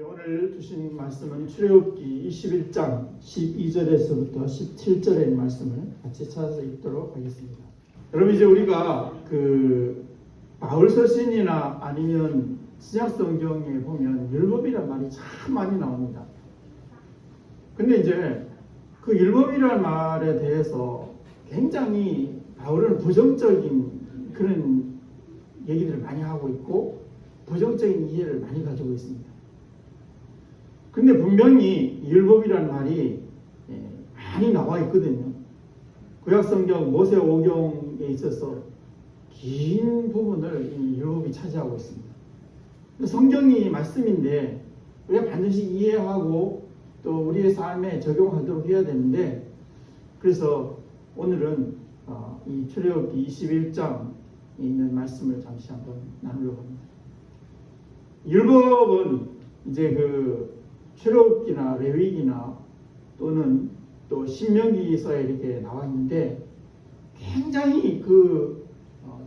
오늘 주신 말씀은 출애굽기 21장 12절에서부터 17절의 말씀을 같이 찾아서 읽도록 하겠습니다. 여러분, 이제 우리가 바울 서신이나 아니면 신약성경에 보면 율법이란 말이 참 많이 나옵니다. 근데 이제 그 율법이란 말에 대해서 굉장히 바울은 부정적인 그런 얘기들을 많이 하고 있고 부정적인 이해를 많이 가지고 있습니다. 근데 분명히 율법이라는 말이 많이 나와 있거든요. 구약성경 모세오경에 있어서 긴 부분을 이 율법이 차지하고 있습니다. 성경이 말씀인데 우리가 반드시 이해하고 또 우리의 삶에 적용하도록 해야 되는데, 그래서 오늘은 이 출애굽기 21장에 있는 말씀을 잠시 한번 나누려고 합니다. 율법은 이제 출애굽기나 레위기나 또는 또 신명기서에 이렇게 나와 있는데 굉장히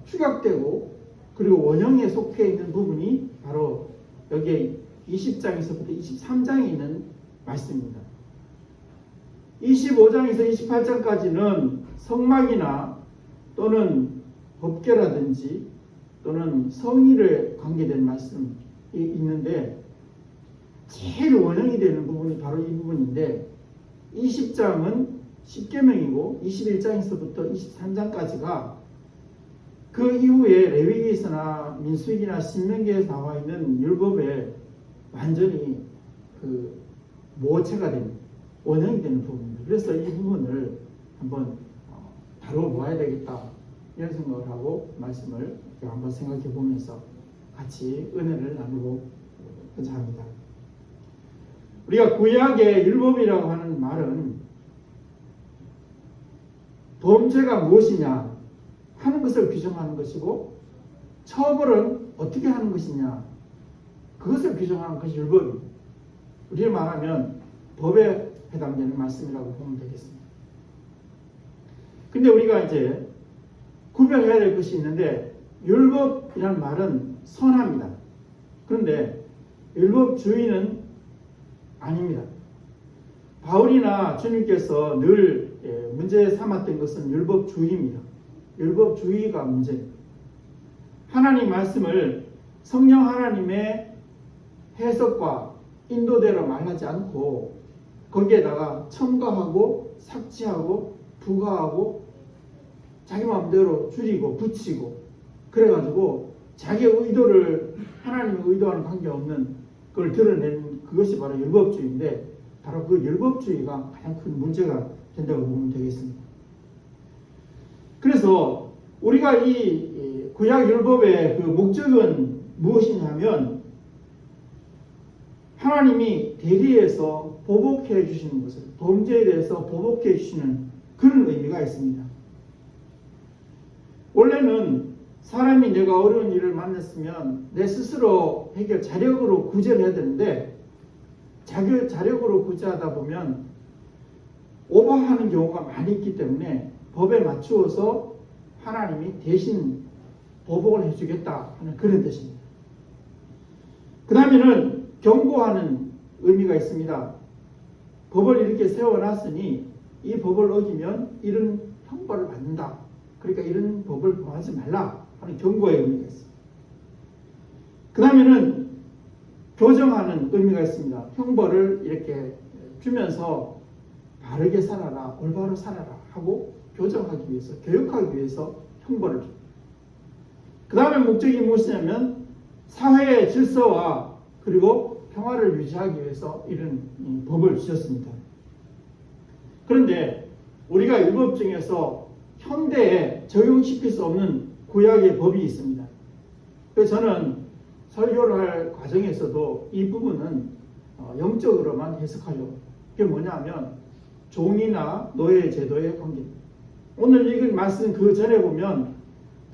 축약되고 그리고 원형에 속해 있는 부분이 바로 여기에 20장에서부터 23장에 있는 말씀입니다. 25장에서 28장까지는 성막이나 또는 법궤라든지 또는 성의에 관계된 말씀이 있는데 제일 원형이 되는 부분이 바로 이 부분인데, 20장은 십계명이고 21장에서부터 23장까지가 그 이후에 레위기에서나 민수기나 신명기에서 나와 있는 율법에 완전히 모체가 되는 원형이 되는 부분입니다. 그래서 이 부분을 한번 다뤄보아야 되겠다 이런 생각을 하고 말씀을 한번 생각해 보면서 같이 은혜를 나누고자 합니다. 우리가 구약의 율법이라고 하는 말은 범죄가 무엇이냐 하는 것을 규정하는 것이고, 처벌은 어떻게 하는 것이냐 그것을 규정하는 것이 율법입니다. 우리를 말하면 법에 해당되는 말씀이라고 보면 되겠습니다. 근데 우리가 이제 구별해야 될 것이 있는데, 율법이란 말은 선합니다. 그런데 율법주의는 아닙니다. 바울이나 주님께서 늘 문제 삼았던 것은 율법주의입니다. 율법주의가 문제입니다. 하나님 말씀을 성령 하나님의 해석과 인도대로 말하지 않고 거기에다가 첨가하고 삭제하고 부가하고 자기 마음대로 줄이고 붙이고 그래가지고 자기의 의도를 하나님의 의도와는 관계없는 그걸 드러내는 그것이 바로 율법주의인데, 바로 그 율법주의가 가장 큰 문제가 된다고 보면 되겠습니다. 그래서 우리가 이 구약 율법의 그 목적은 무엇이냐면 하나님이 대리해서 보복해 주시는 것을, 범죄에 대해서 보복해 주시는 그런 의미가 있습니다. 원래는 사람이 내가 어려운 일을 만났으면 내 스스로 자력으로 구제를 해야 되는데, 자력으로 구제하다 보면 오버하는 경우가 많이 있기 때문에 법에 맞추어서 하나님이 대신 보복을 해주겠다 하는 그런 뜻입니다. 그 다음에는 경고하는 의미가 있습니다. 법을 이렇게 세워놨으니 이 법을 어기면 이런 형벌을 받는다. 그러니까 이런 법을 범하지 말라 하는 경고의 의미가 있습니다. 그 다음에는 교정하는 의미가 있습니다. 형벌을 이렇게 주면서 바르게 살아라, 올바로 살아라 하고 교정하기 위해서, 교육하기 위해서 형벌을 줍니다. 그 다음에 목적이 무엇이냐면 사회의 질서와 그리고 평화를 유지하기 위해서 이런 법을 주셨습니다. 그런데 우리가 율법 중에서 현대에 적용시킬 수 없는 구약의 법이 있습니다. 그래서 저는 설교를 할 과정에서도 이 부분은 영적으로만 해석하려고. 그게 뭐냐면 종이나 노예 제도의 관계입니다. 오늘 읽은 말씀 그 전에 보면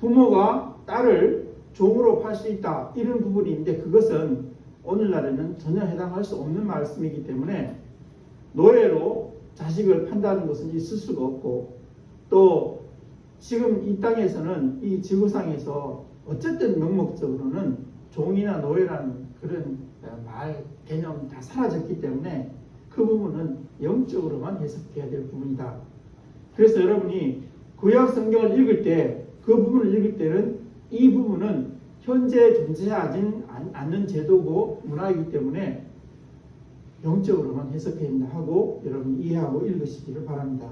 부모가 딸을 종으로 팔 수 있다 이런 부분이 있는데, 그것은 오늘날에는 전혀 해당할 수 없는 말씀이기 때문에 노예로 자식을 판다는 것은 있을 수가 없고, 또 지금 이 땅에서는 이 지구상에서 어쨌든 명목적으로는 종이나 노예라는 그런 말 개념 다 사라졌기 때문에 그 부분은 영적으로만 해석해야 될 부분이다. 그래서 여러분이 구약 성경을 읽을 때 그 부분을 읽을 때는 이 부분은 현재 존재하지 않는 제도고 문화이기 때문에 영적으로만 해석해야 한다 하고 여러분이 이해하고 읽으시기를 바랍니다.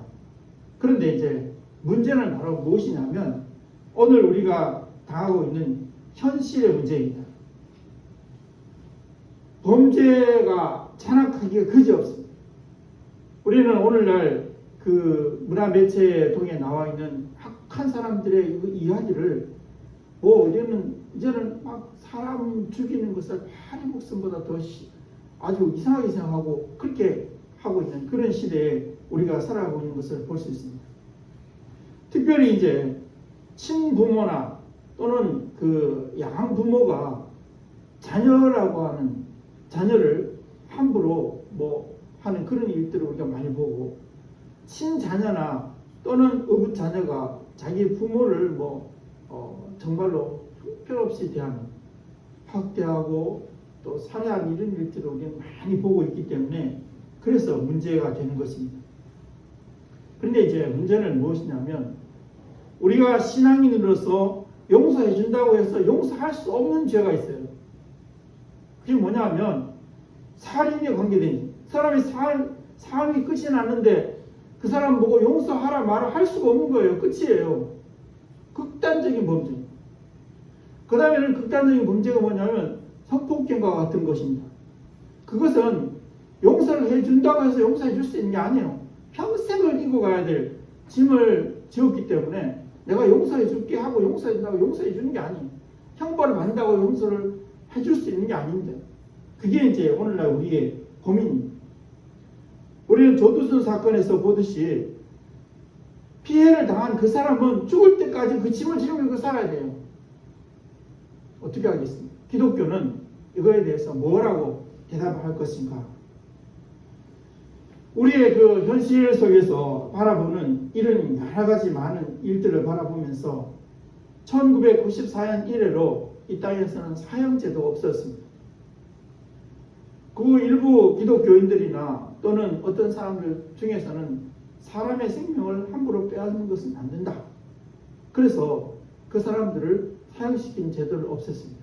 그런데 이제 문제는 바로 무엇이냐면 오늘 우리가 당하고 있는 현실의 문제입니다. 범죄가 잔악하기가 그지없습니다. 우리는 오늘날 그 문화 매체에 통해 나와 있는 악한 사람들의 이야기를 이제는 막 사람 죽이는 것을 파리 목숨보다 더 아주 이상하게 생각하고 그렇게 하고 있는 그런 시대에 우리가 살아가고 있는 것을 볼 수 있습니다. 특별히 이제 친부모나 또는 그 양부모가 자녀라고 하는 자녀를 함부로 하는 그런 일들을 우리가 많이 보고 친자녀나 또는 의붓자녀가 자기 부모를 정말로 형편없이 대하는 학대하고 또 살해하는 이런 일들을 우리가 많이 보고 있기 때문에 그래서 문제가 되는 것입니다. 그런데 이제 문제는 무엇이냐면 우리가 신앙인으로서 용서해 준다고 해서 용서할 수 없는 죄가 있어요. 그게 뭐냐면 살인에 관계된 사람이 끝이 났는데 그 사람 보고 용서하라 말을 할 수가 없는 거예요. 끝이에요. 극단적인 범죄. 그 다음에는 극단적인 범죄가 뭐냐면 성폭행과 같은 것입니다. 그것은 용서를 해준다고 해서 용서해 줄 수 있는 게 아니에요. 평생을 이고 가야 될 짐을 지었기 때문에 내가 용서해 줄게 하고 용서해 준다고 용서해 주는 게 아니에요. 형벌을 받는다고 용서를 해줄 수 있는 게 아닙니다. 그게 이제 오늘날 우리의 고민입니다. 우리는 조두순 사건에서 보듯이 피해를 당한 그 사람은 죽을 때까지 그 짐을 지르고 살아야 돼요. 어떻게 하겠습니까? 기독교는 이거에 대해서 뭐라고 대답할 것인가? 우리의 그 현실 속에서 바라보는 이런 여러 가지 많은 일들을 바라보면서 1994년 이래로 이 땅에서는 사형제도가 없었습니다. 그 일부 기독교인들이나 또는 어떤 사람들 중에서는 사람의 생명을 함부로 빼앗는 것은 안 된다. 그래서 그 사람들을 사형시킨 제도를 없앴습니다.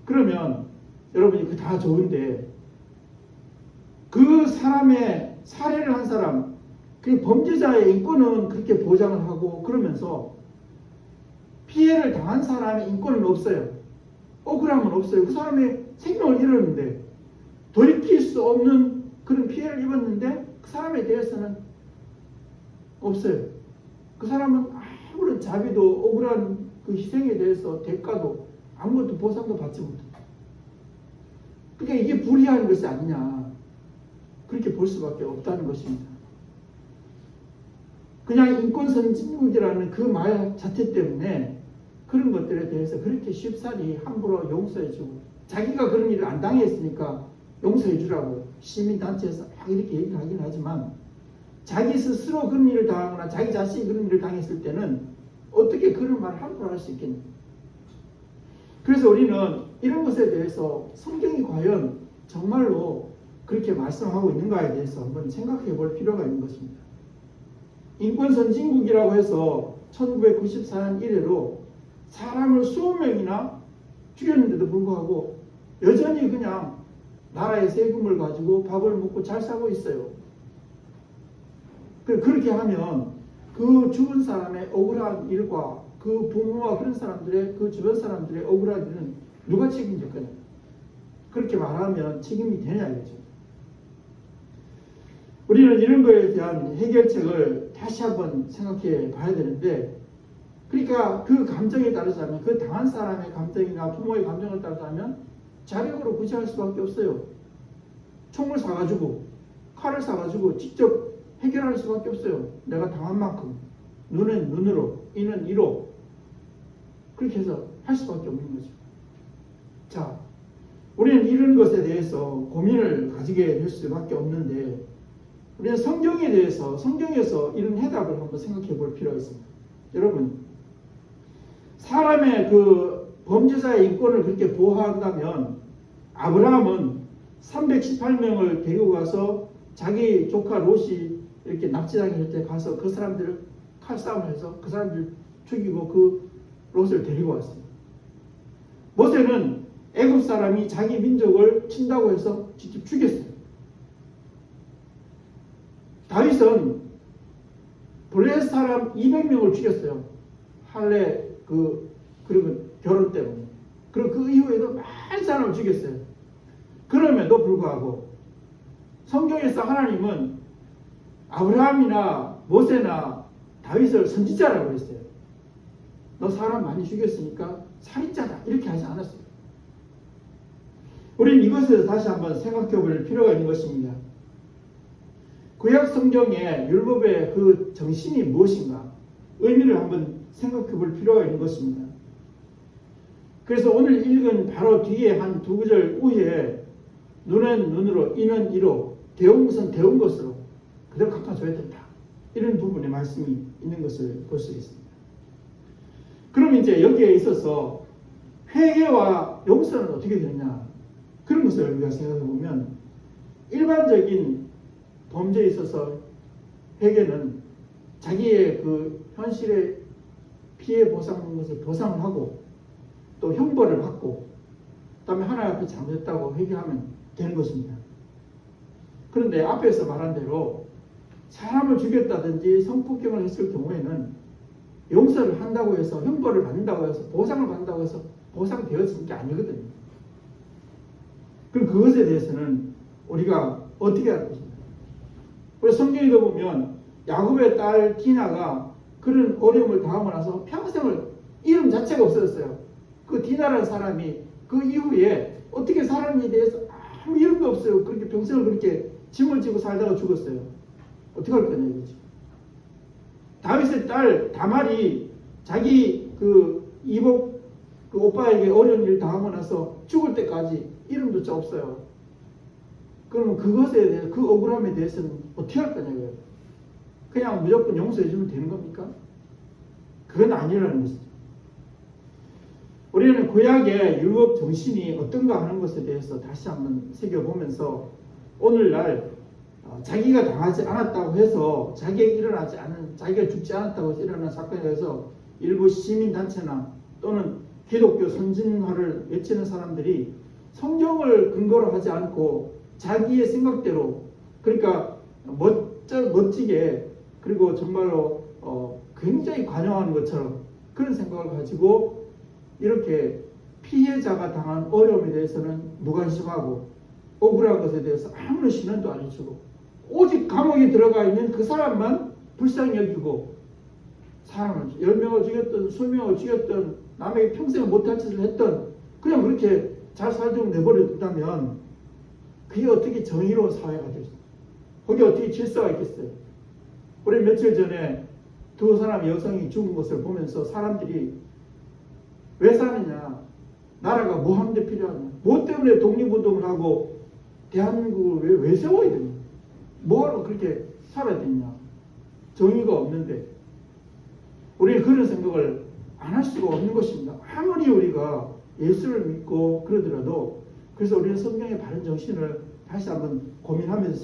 그러면 여러분이 그 다 좋은데 그 사람의 살해를 한 사람, 그 범죄자의 인권은 그렇게 보장을 하고 그러면서 피해를 당한 사람의 인권은 없어요. 억울함은 없어요. 그 사람의 생명을 잃었는데 돌이킬 수 없는 그런 피해를 입었는데 그 사람에 대해서는 없어요. 그 사람은 아무런 자비도 억울한 그 희생에 대해서 대가도 아무것도 보상도 받지 못합니다. 그러니까 이게 불의한 것이 아니냐 그렇게 볼 수밖에 없다는 것입니다. 그냥 인권 선진국이라는 그 말 자체 때문에 그런 것들에 대해서 그렇게 쉽사리 함부로 용서해주고 자기가 그런 일을 안 당했으니까 용서해주라고 시민단체에서 막 이렇게 얘기를 하긴 하지만 자기 스스로 그런 일을 당하거나 자기 자신이 그런 일을 당했을 때는 어떻게 그런 말을 함부로 할 수 있겠냐. 그래서 우리는 이런 것에 대해서 성경이 과연 정말로 그렇게 말씀하고 있는가에 대해서 한번 생각해 볼 필요가 있는 것입니다. 인권 선진국이라고 해서 1994년 이래로 사람을 20명이나 죽였는데도 불구하고 여전히 그냥 나라의 세금을 가지고 밥을 먹고 잘 살고 있어요. 그렇게 하면 그 죽은 사람의 억울한 일과 그 부모와 그런 사람들의 그 주변 사람들의 억울한 일은 누가 책임질 거냐? 그렇게 말하면 책임이 되냐 이거죠. 우리는 이런 거에 대한 해결책을 다시 한번 생각해 봐야 되는데, 그러니까 그 감정에 따르자면, 그 당한 사람의 감정이나 부모의 감정을 따르자면 자력으로 구제할 수밖에 없어요. 총을 사가지고 칼을 사가지고 직접 해결할 수밖에 없어요. 내가 당한 만큼 눈은 눈으로, 이는 이로 그렇게 해서 할 수밖에 없는 거죠. 자, 우리는 이런 것에 대해서 고민을 가지게 될 수밖에 없는데, 우리는 성경에 대해서, 성경에서 이런 해답을 한번 생각해 볼 필요가 있습니다. 여러분, 사람의 그 범죄자의 인권을 그렇게 보호한다면 아브라함은 318명을 데리고 가서 자기 조카 롯이 이렇게 납치당할 때 가서 그 사람들을 칼싸움을 해서 그 사람들 죽이고 그 롯을 데리고 왔어요. 모세는 애굽 사람이 자기 민족을 친다고 해서 직접 죽였어요. 다윗은 블레셋 사람 200명을 죽였어요. 할례 그리고 결혼 때문에. 그리고 그 이후에도 많은 사람을 죽였어요. 그럼에도 불구하고 성경에서 하나님은 아브라함이나 모세나 다윗을 선지자라고 했어요. 너 사람 많이 죽였으니까 살인자다 이렇게 하지 않았어요. 우리는 이것에 대해서 다시 한번 생각해 볼 필요가 있는 것입니다. 구약 성경의 율법의 그 정신이 무엇인가 의미를 한번 생각해 볼 필요가 있는 것입니다. 그래서 오늘 읽은 바로 뒤에 한 두 구절 후에 눈은 눈으로 이는 이로 배운 것은 배운 것으로 그대로 갚아줘야 된다. 이런 부분의 말씀이 있는 것을 볼 수 있습니다. 그럼 이제 여기에 있어서 회개와 용서는 어떻게 되느냐 그런 것을 우리가 생각해 보면 일반적인 범죄에 있어서 회개는 자기의 그 현실의 피해 보상하는 것을 보상을 하고 또 형벌을 받고 그다음에 하나님 앞에 잘못했다고 회개하면 되는 것입니다. 그런데 앞에서 말한 대로 사람을 죽였다든지 성폭행을 했을 경우에는 용서를 한다고 해서 형벌을 받는다고 해서 보상을 받는다고 해서 보상되어지는 게 아니거든요. 그럼 그것에 대해서는 우리가 어떻게 할 것인가? 그래서 성경에 보면 야곱의 딸 디나가 그런 어려움을 당하고 나서 평생을 이름 자체가 없어졌어요. 그 디나라는 사람이 그 이후에 어떻게 살았는지에 대해서 아무 이름도 없어요. 그렇게 평생을 그렇게 짐을 지고 살다가 죽었어요. 어떻게 할 거냐 이거지. 다윗의 딸 다말이 자기 그 이복 그 오빠에게 어려운 일 당하고 나서 죽을 때까지 이름조차 없어요. 그러면 그것에 대해 그 억울함에 대해서는 어떻게 할 거냐고요. 그냥 무조건 용서해 주면 되는 겁니까? 그건 아니라는 것이죠. 우리는 구약의 율법 정신이 어떤가 하는 것에 대해서 다시 한번 새겨보면서 오늘날 자기가 당하지 않았다고 해서 자기에게 일어나지 않은 자기가 죽지 않았다고 해서 일어난 사건에 대해서 일부 시민단체나 또는 기독교 선진화를 외치는 사람들이 성경을 근거로 하지 않고 자기의 생각대로 그러니까 멋지게 그리고 정말로 굉장히 관용하는 것처럼 그런 생각을 가지고 이렇게 피해자가 당한 어려움에 대해서는 무관심하고 억울한 것에 대해서 아무런 신원도 안 해주고 오직 감옥에 들어가 있는 그 사람만 불쌍히 여기고 사람을 10명을 죽였던 20명을 죽였던 남에게 평생 못할 짓을 했던 그냥 그렇게 잘 살도록 내버려둔다면 그게 어떻게 정의로운 사회가 될수 거기 어떻게 질서가 있겠어요. 우리 며칠 전에 두 사람의 여성이 죽은 것을 보면서 사람들이 왜 사느냐 나라가 뭐 하는 데 필요하냐 뭐 때문에 독립운동을 하고 대한민국을 왜 세워야 되냐 뭐하러 그렇게 살아야 되냐 정의가 없는데 우리는 그런 생각을 안 할 수가 없는 것입니다. 아무리 우리가 예수를 믿고 그러더라도 그래서 우리는 성경의 바른 정신을 다시 한번 고민하면서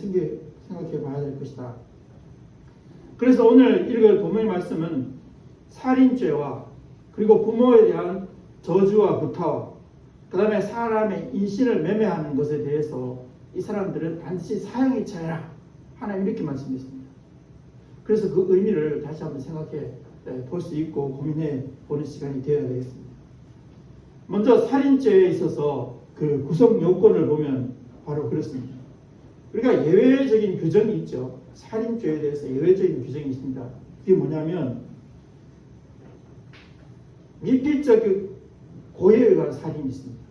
생각해 봐야 될 것이다. 그래서 오늘 읽을 본문의 말씀은 살인죄와 그리고 부모에 대한 저주와 구타와 그 다음에 사람의 인신을 매매하는 것에 대해서 이 사람들은 반드시 사형이 처해라 하나님 이렇게 말씀했습니다. 그래서 그 의미를 다시 한번 생각해 볼 수 있고 고민해 보는 시간이 되어야 되겠습니다. 먼저 살인죄에 있어서 그 구성 요건을 보면 바로 그렇습니다. 우리가 예외적인 규정이 있죠. 살인죄에 대해서 예외적인 규정이 있습니다. 그게 뭐냐면 미필적 고의에 의한 살인이 있습니다.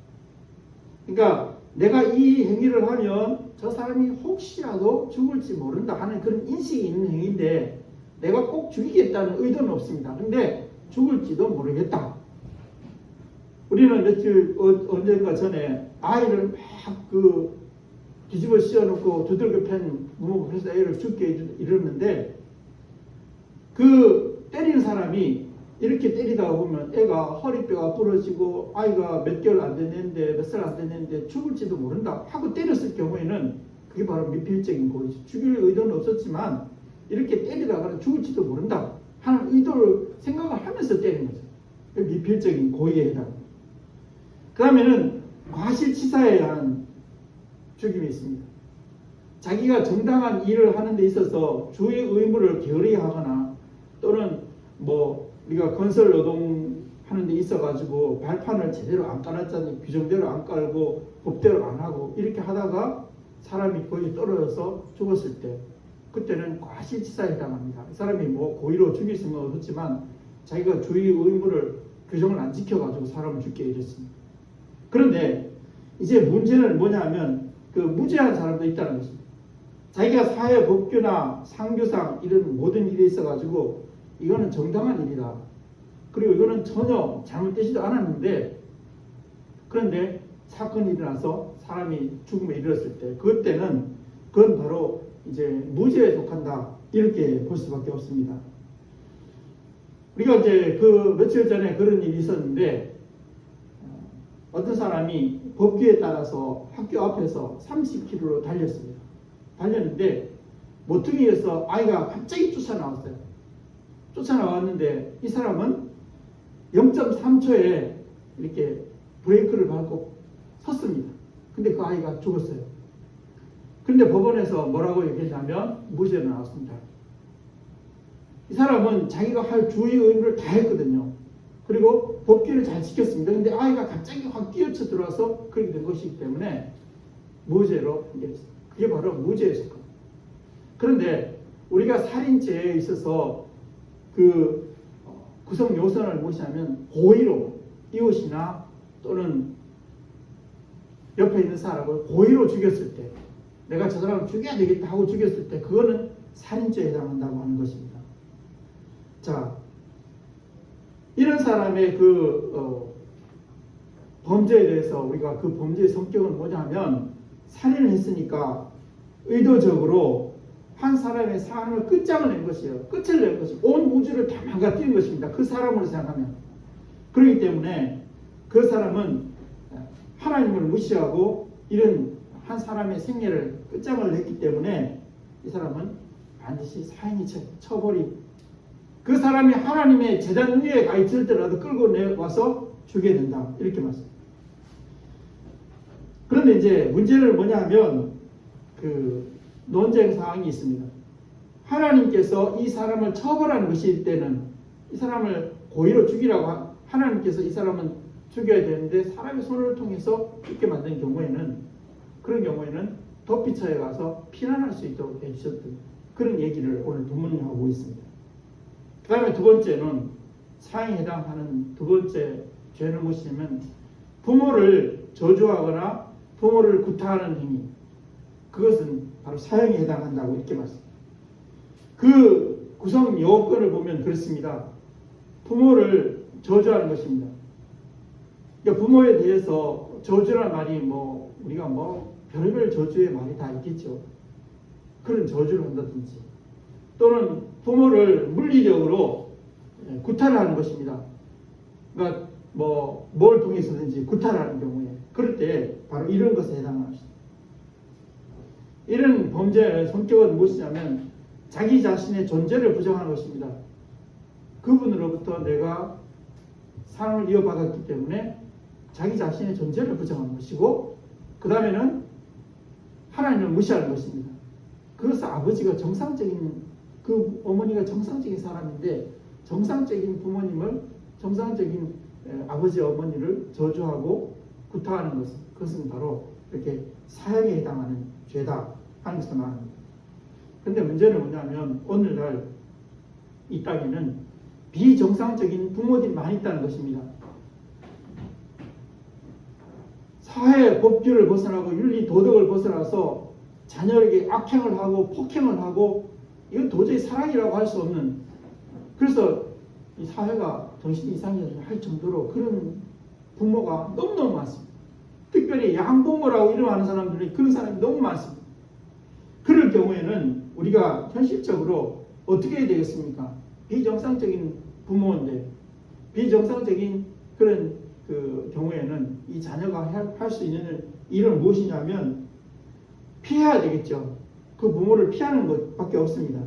그러니까 내가 이 행위를 하면 저 사람이 혹시라도 죽을지 모른다 하는 그런 인식이 있는 행위인데 내가 꼭 죽이겠다는 의도는 없습니다. 근데 죽을지도 모르겠다. 우리는 며칠 언젠가 전에 아이를 막 뒤집어 씌워놓고 두들겨 팬 부모가 그래서 애를 죽게 이러는데 그 때리는 사람이 이렇게 때리다가 보면 애가 허리뼈가 부러지고 아이가 몇 개월 안 됐는데 몇 살 안 됐는데 죽을지도 모른다 하고 때렸을 경우에는 그게 바로 미필적인 고의죠. 죽일 의도는 없었지만 이렇게 때리다가는 죽을지도 모른다 하는 의도를 생각을 하면서 때리는 거죠. 미필적인 고의에 해당합니다. 그 다음에는 과실치사에 의한 죽임이 있습니다. 자기가 정당한 일을 하는 데 있어서 주의 의무를 게으르게 하거나 또는 뭐 우리가 건설 노동 하는 데 있어 가지고 발판을 제대로 안 깔았잖아요. 규정대로 안 깔고 법대로 안 하고 이렇게 하다가 사람이 거의 떨어져서 죽었을 때 그때는 과실치사에 해당합니다. 이 사람이 뭐 고의로 죽일 수는 없었지만 자기가 주의 의무를 규정을 안 지켜가지고 사람을 죽게 이랬습니다. 그런데 이제 문제는 뭐냐면 그 무죄한 사람도 있다는 것입니다. 자기가 사회 법규나 상규상 이런 모든 일에 있어가지고 이거는 정당한 일이다. 그리고 이거는 전혀 잘못되지도 않았는데 그런데 사건이 일어나서 사람이 죽음에 이르렀을 때 그때는 그건 바로 이제 무죄에 속한다. 이렇게 볼 수밖에 없습니다. 우리가 이제 그 며칠 전에 그런 일이 있었는데 어떤 사람이 법규에 따라서 학교 앞에서 30km로 달렸습니다. 달렸는데 모퉁이에서 아이가 갑자기 쫓아나왔어요. 쫓아나왔는데 이 사람은 0.3초에 이렇게 브레이크를 밟고 섰습니다. 근데 그 아이가 죽었어요. 근데 법원에서 뭐라고 얘기했냐면 무죄로 나왔습니다. 이 사람은 자기가 할 주의 의무를 다 했거든요. 그리고 법규를 잘 지켰습니다. 근데 아이가 갑자기 확 뛰어쳐 들어와서 그렇게 된 것이기 때문에 무죄로 판결했습니다. 그게 바로 무죄의 사건. 그런데 우리가 살인죄에 있어서 그 구성 요소를 무엇이냐면 고의로 이웃이나 또는 옆에 있는 사람을 고의로 죽였을 때 내가 저 사람을 죽여야 되겠다 하고 죽였을 때 그거는 살인죄에 해당한다고 하는 것입니다. 자, 이런 사람의 그 범죄에 대해서 우리가 그 범죄의 성격은 뭐냐면 살인을 했으니까 의도적으로 한 사람의 삶을 끝장을 낸 것이에요. 끝을 낸 것이에요. 온 우주를 다 망가뜨린 것입니다. 그 사람으로 생각하면. 그렇기 때문에 그 사람은 하나님을 무시하고 이런 한 사람의 생애를 끝장을 냈기 때문에 이 사람은 반드시 사형이 처벌이 그 사람이 하나님의 제단 위에 가 있을때라도 끌고 내와서 죽여야 된다. 이렇게 말씀합니다. 그런데 이제 문제는 뭐냐면 그 논쟁 사항이 있습니다. 하나님께서 이 사람을 처벌하는 것일 때는 이 사람을 고의로 죽이라고 하나님께서 이 사람은 죽여야 되는데 사람의 손을 통해서 죽게 만든 경우에는 그런 경우에는 도피처에 가서 피난할 수 있도록 해주셨던 그런 얘기를 오늘 본문에 하고 있습니다. 그 다음에 두 번째는 사형에 해당하는 두 번째 죄는 무엇이냐면 부모를 저주하거나 부모를 구타하는 행위 그것은 바로 사형에 해당한다고 이렇게 말씀합니다. 그 구성 요건을 보면 그렇습니다. 부모를 저주하는 것입니다. 그러니까 부모에 대해서 저주라는 말이 뭐 우리가 뭐 별의별 저주의 말이 다 있겠죠. 그런 저주를 한다든지 또는 부모를 물리적으로 구타를 하는 것입니다. 그러니까 뭐 뭘 통해서든지 구타를 하는 경우에 그럴 때 바로 이런 것에 해당하는 것입니다. 이런 범죄의 성격은 무엇이냐면 자기 자신의 존재를 부정하는 것입니다. 그분으로부터 내가 삶을 이어받았기 때문에 자기 자신의 존재를 부정하는 것이고 그 다음에는 하나님을 무시하는 것입니다. 그것은 아버지가 정상적인 그 어머니가 정상적인 사람인데 정상적인 부모님을 정상적인 아버지 어머니를 저주하고 구타하는 것은 그것은 바로 이렇게 사형에 해당하는 죄다 하는 것을 말합니다. 그런데 문제는 뭐냐면 오늘날 이 땅에는 비정상적인 부모들이 많이 있다는 것입니다. 사회 법규를 벗어나고 윤리 도덕을 벗어나서 자녀에게 악행을 하고 폭행을 하고 이건 도저히 사랑이라고 할 수 없는 그래서 이 사회가 정신이 이상할 정도로 그런 부모가 너무너무 많습니다. 특별히 양부모라고 이름하는 사람들이 그런 사람이 너무 많습니다. 그럴 경우에는 우리가 현실적으로 어떻게 해야 되겠습니까? 비정상적인 부모인데 비정상적인 그런 그 경우에는 이 자녀가 할 수 있는 일은 무엇이냐면 피해야 되겠죠. 그 부모를 피하는 것밖에 없습니다.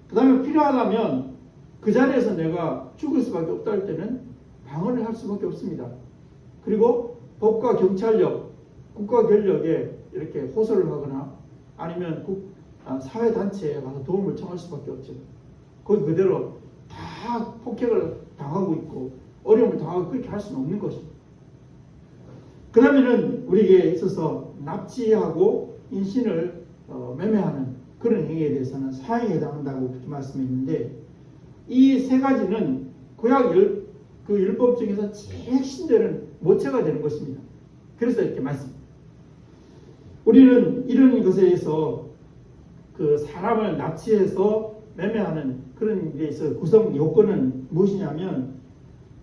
그 다음에 필요하다면 그 자리에서 내가 죽을 수밖에 없다 할 때는 방어를 할 수밖에 없습니다. 그리고 법과 경찰력, 국가 권력에 이렇게 호소를 하거나 아니면 사회단체에 가서 도움을 청할 수밖에 없죠. 거기 그대로 다 폭행을 당하고 있고 어려움을 당하고 그렇게 할 수는 없는 것입니다. 그 다음에는 우리에게 있어서 납치하고 인신을 매매하는 그런 행위에 대해서는 사형에 해당한다고 그렇게 말씀했는데, 이 세 가지는 구약 그 율법 중에서 제일 핵심되는 모체가 되는 것입니다. 그래서 이렇게 말씀. 우리는 이런 것에 대해서 그 사람을 납치해서 매매하는 그런 데 있어 구성 요건은 무엇이냐면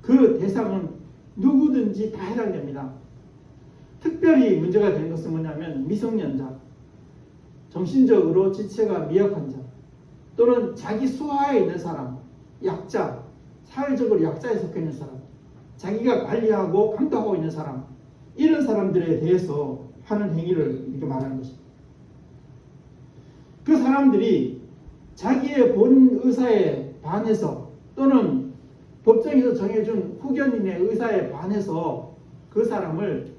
그 대상은 누구든지 다 해당됩니다. 특별히 문제가 되는 것은 뭐냐면 미성년자, 정신적으로 지체가 미약한 자, 또는 자기 수하에 있는 사람, 약자, 사회적으로 약자에 속해 있는 사람, 자기가 관리하고 감독하고 있는 사람, 이런 사람들에 대해서 하는 행위를 이렇게 말하는 것입니다. 그 사람들이 자기의 본 의사에 반해서 또는 법정에서 정해준 후견인의 의사에 반해서 그 사람을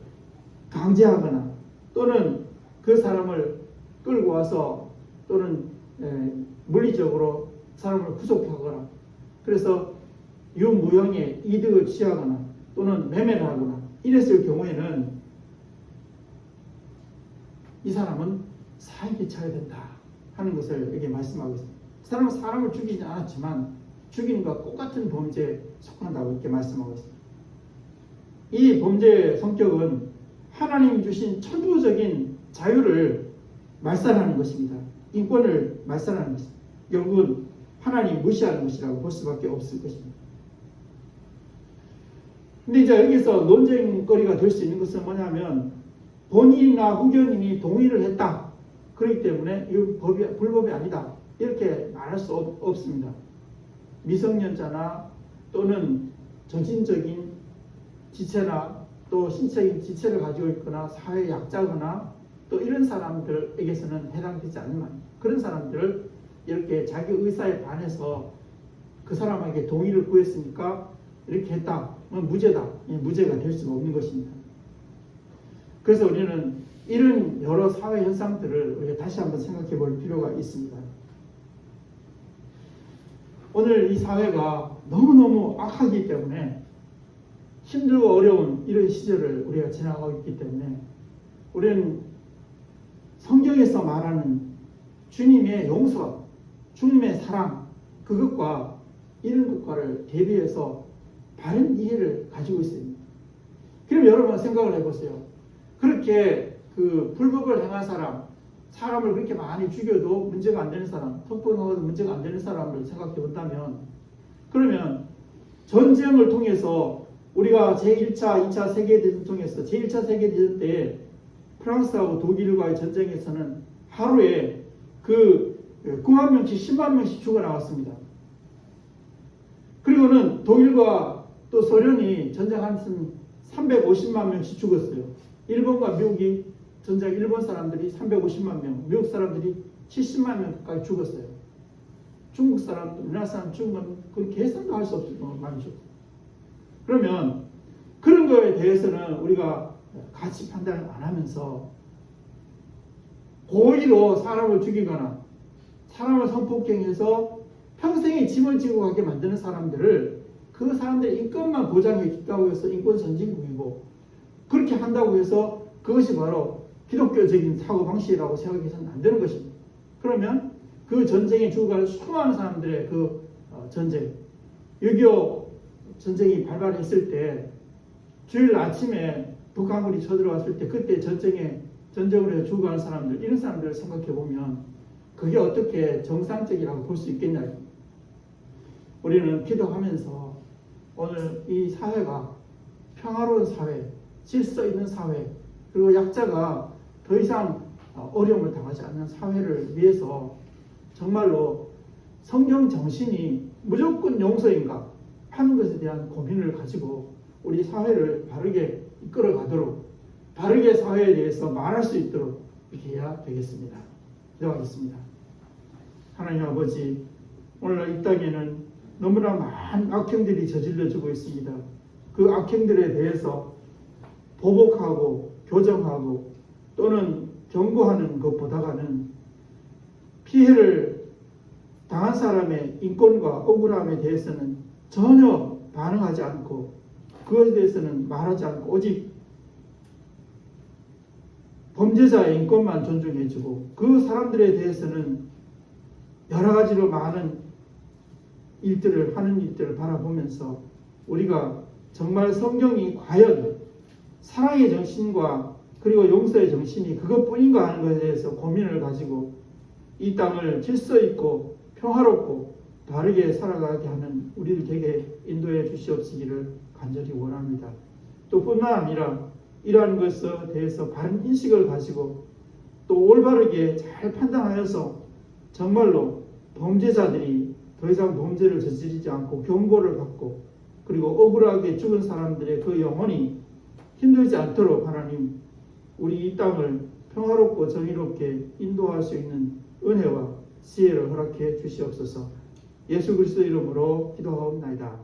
강제하거나 또는 그 사람을 끌고 와서 또는 물리적으로 사람을 구속하거나 그래서 유무형의 이득을 취하거나 또는 매매를 하거나 이랬을 경우에는 이 사람은 사형에 처해야 된다 하는 것을 여기 말씀하고 있습니다. 그 사람은 사람을 죽이지 않았지만 죽이는 것과 똑같은 범죄에 속한다고 이렇게 말씀하고 있습니다. 이 범죄의 성격은 하나님 주신 천부적인 자유를 말살하는 것입니다. 인권을 말살하는 것입니다. 결국은 하나님 무시하는 것이라고 볼 수밖에 없을 것입니다. 근데 이제 여기서 논쟁거리가 될 수 있는 것은 뭐냐면 본인이나 후견인이 동의를 했다. 그렇기 때문에 이 불법이 아니다. 이렇게 말할 수 없습니다. 미성년자나 또는 정신적인 지체나 또 신체적인 지체를 가지고 있거나 사회 약자거나 또 이런 사람들에게서는 해당되지 않는 말. 그런 사람들을 이렇게 자기 의사에 반해서 그 사람에게 동의를 구했으니까 이렇게 했다. 무죄다. 무죄가 될 수가 없는 것입니다. 그래서 우리는 이런 여러 사회 현상들을 우리가 다시 한번 생각해 볼 필요가 있습니다. 오늘 이 사회가 너무너무 악하기 때문에 힘들고 어려운 이런 시절을 우리가 지나가고 있기 때문에 우리는 성경에서 말하는 주님의 용서, 주님의 사랑, 그것과 이런 것과를 대비해서 바른 이해를 가지고 있습니다. 그럼 여러분 생각을 해보세요. 그렇게 그 불법을 행한 사람, 사람을 그렇게 많이 죽여도 문제가 안 되는 사람, 폭행하고도 문제가 안 되는 사람을 생각해 본다면, 그러면 전쟁을 통해서 우리가 제1차, 2차 세계대전 통해서 제1차 세계대전 때 프랑스하고 독일과의 전쟁에서는 하루에 그 9만 명씩 10만 명씩 죽어 나왔습니다. 그리고는 독일과 또 소련이 전쟁한 350만 명씩 죽었어요. 일본과 미국이 전쟁 일본 사람들이 350만 명, 미국 사람들이 70만 명까지 죽었어요. 중국 사람, 우리나라 사람 죽은 건 그건 계산도 할 수 없을 정도로 많이 죽었어요. 그러면 그런 거에 대해서는 우리가 가치 판단을 안 하면서 고의로 사람을 죽이거나 사람을 성폭행해서 평생의 짐을 지고 가게 만드는 사람들을 그 사람들의 인권만 보장해 준다고 해서 인권 선진국이고 그렇게 한다고 해서 그것이 바로 기독교적인 사고방식이라고 생각해서는 안 되는 것입니다. 그러면 그 전쟁에 죽어가는 수많은 사람들의 그 전쟁, 6.25 전쟁이 발발했을 때 주일 아침에 북한군이 쳐들어왔을 때 그때 전쟁으로 해서 죽어가는 사람들, 이런 사람들을 생각해 보면 그게 어떻게 정상적이라고 볼 수 있겠냐. 우리는 기도하면서 오늘 이 사회가 평화로운 사회, 질서 있는 사회, 그리고 약자가 더 이상 어려움을 당하지 않는 사회를 위해서 정말로 성경 정신이 무조건 용서인가, 하는 것에 대한 고민을 가지고 우리 사회를 바르게 이끌어 가도록, 바르게 사회에 대해서 말할 수 있도록 이렇게 해야 되겠습니다. 기도하겠습니다. 하나님 아버지, 오늘 이 땅에는 너무나 많은 악행들이 저질러지고 있습니다. 그 악행들에 대해서 보복하고 교정하고 또는 경고하는 것보다는 피해를 당한 사람의 인권과 억울함에 대해서는 전혀 반응하지 않고 그것에 대해서는 말하지 않고 오직 범죄자의 인권만 존중해주고 그 사람들에 대해서는 여러 가지로 많은 일들을 하는 일들을 바라보면서 우리가 정말 성경이 과연 사랑의 정신과 그리고 용서의 정신이 그것뿐인가 하는 것에 대해서 고민을 가지고 이 땅을 질서 있고 평화롭고 바르게 살아가게 하는 우리를 되게 인도해 주시옵시기를 간절히 원합니다. 또 뿐만 아니라 이러한 것에 대해서 바른 인식을 가지고 또 올바르게 잘 판단하여서 정말로 범죄자들이 더 이상 범죄를 저지르지 않고 경고를 받고 그리고 억울하게 죽은 사람들의 그 영혼이 힘들지 않도록 하나님 우리 이 땅을 평화롭고 정의롭게 인도할 수 있는 은혜와 지혜를 허락해 주시옵소서. 예수 그리스도 이름으로 기도하옵나이다.